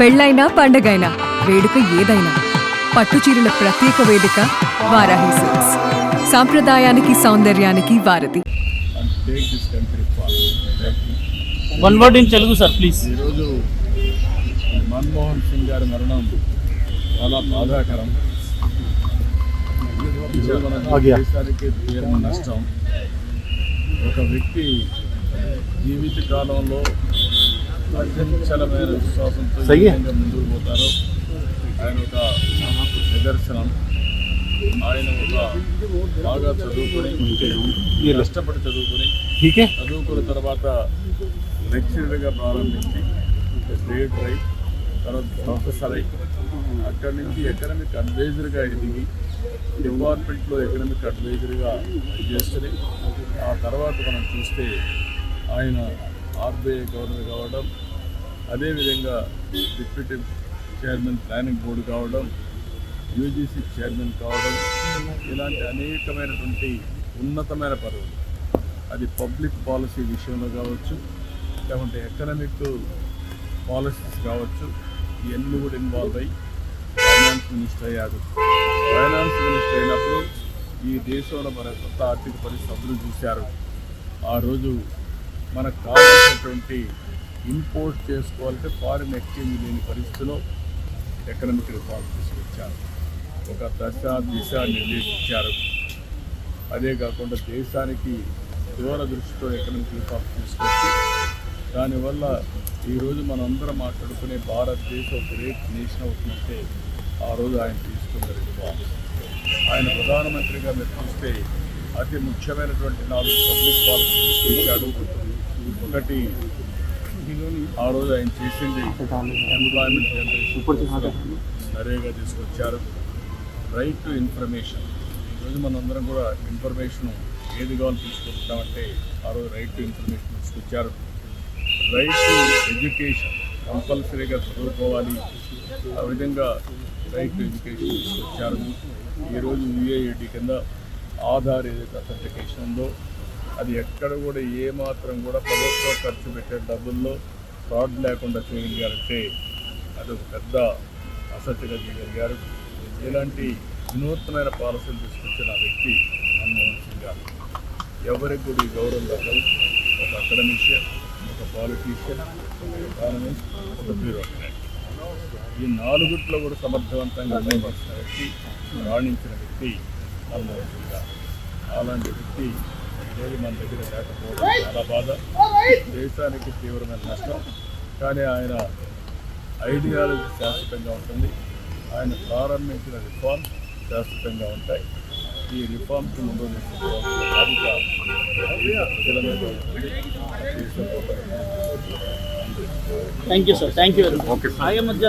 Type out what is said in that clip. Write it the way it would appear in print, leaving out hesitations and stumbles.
పెళ్ళైనా పండగైనా వేడుక ఏదైనా పట్టుచీరల ప్రత్యేక వేదిక వారాహి సిల్క్స్. సాంప్రదాయానికి సౌందర్యానికి వారధి. One word in Telugu sir please. ఈరోజు మన్మోహన్ సింగ్ గారి మరణం చాలా బాధాకరం. మన దేశానికి తీరని నష్టం. ఒక వ్యక్తి జీవిత కాలంలో అత్యంచలమైన విశ్వాసంతో ముందుకు పోతారు. ఆయన ఒక నిదర్శనం. ఆయన ఒక బాగా చదువుకొని కష్టపడి చదువుకున్న తర్వాత లెక్చరర్గా ప్రారంభించి గ్రేడ్ రై తర్వాత ప్రొఫెసర్ అయి అక్కడి నుంచి ఎకనమిక్ అడ్వైజర్గా ఎదిగి డిపార్ట్మెంట్లో ఎకనమిక్ అడ్వైజర్గా చేస్తుంది. ఆ తర్వాత మనం చూస్తే ఆయన ఆర్బీఐ గవర్నర్ కావడం, అదేవిధంగా డిప్యూటీ చైర్మన్ ప్లానింగ్ బోర్డు కావడం, యూజీసీ చైర్మన్ కావడం, ఇలాంటి అనేకమైనటువంటి ఉన్నతమైన పదవులు. అది పబ్లిక్ పాలసీ విషయంలో కావచ్చు, లేకుంటే ఎకనమిక్ పాలసీస్ కావచ్చు, ఇవన్నీ కూడా ఇన్వాల్వ్ అయ్యి ఫైనాన్స్ మినిస్టర్ అయ్యాడు. ఫైనాన్స్ మినిస్టర్ అయినప్పుడు ఈ దేశంలో మన కొత్త ఆర్థిక పరిస్థితులు చూశారు. ఆ రోజు మనకు కావాల్సినటువంటి ఇంపోర్ట్ చేసుకోవాలంటే ఫారిన్ ఎక్స్చేంజ్ లేని పరిస్థితిలో ఎకనమిక్ రిఫార్మ్ తీసుకొచ్చారు. ఒక దిశ నిర్దేశించారు. అదే కాకుండా దేశానికి దూరదృష్టితో ఎకనమిక్ రిఫార్మ్ తీసుకొచ్చి దానివల్ల ఈరోజు మనందరం మాట్లాడుకునే భారతదేశం గ్రేట్ నేషన్ అవుతుందంటే ఆ రోజు ఆయన తీసుకున్న రిఫార్మ్స్. ఆయన ప్రధానమంత్రిగా మీరు చూస్తే అతి ముఖ్యమైనటువంటి 4 పబ్లిక్ పాలసీ తీసుకొచ్చాడు. ఒకటి, ఆ రోజు ఆయన చేసింది ఎంప్లాయ్మెంట్ జనరేషన్, నరేగా తీసుకొచ్చారు. Right to information. ఈరోజు మనందరం కూడా ఇన్ఫర్మేషన్ ఏది కావాలో తీసుకుంటామంటే ఆ రోజు రైట్ టు ఇన్ఫర్మేషన్ తీసుకొచ్చారు. రైట్ టు ఎడ్యుకేషన్, కంపల్సరీగా చదువుకోవాలి, ఆ విధంగా రైట్ టు ఎడ్యుకేషన్ తీసుకొచ్చారు. ఈరోజు యూఏఐడి కింద ఆధార్ ఏదైతే అథెంటికేషన్ ఉందో అది ఎక్కడ కూడా ఏమాత్రం కూడా ప్రభుత్వం ఖర్చు పెట్టే డబ్బుల్లో ఫ్రాడ్ లేకుండా చేయగలిగారంటే అది ఒక పెద్ద అసత్యగా చేయగలిగారు. ఇలాంటి వినూత్నమైన పాలసీలు తీసుకొచ్చిన వ్యక్తి మన్మోహన్ సింగ్ గారు. ఎవరికి కూడా ఈ గౌరవం దక్కదు. ఒక అకాడమిషియన్, ఒక పాలిటీషియన్, ఒక ఎకానమిస్ట్, ఒక బ్యూరోక్రాట్, ఈ 4 కూడా సమర్థవంతంగా నిర్వహించిన వ్యక్తి, రాణించిన వ్యక్తి మన్మోహన్ సింగ్ గారు. అలాంటి వ్యక్తి ఈరోజు మన దగ్గర లేకపోవడం చాలా బాధ, దేశానికి తీవ్రమైన నష్టం. కానీ ఆయన ఐడియాలజీ శాశ్వతంగా ఉంటుంది. ఆయన ప్రారంభించిన రిఫార్మ్స్ శాశ్వతంగా ఉంటాయి. ఈ రిఫార్మ్స్ ముందు తీసుకోవాల్సిన బాధ్యత ప్రజల మీద ఉంటుంది. Thank you sir. Thank you very much.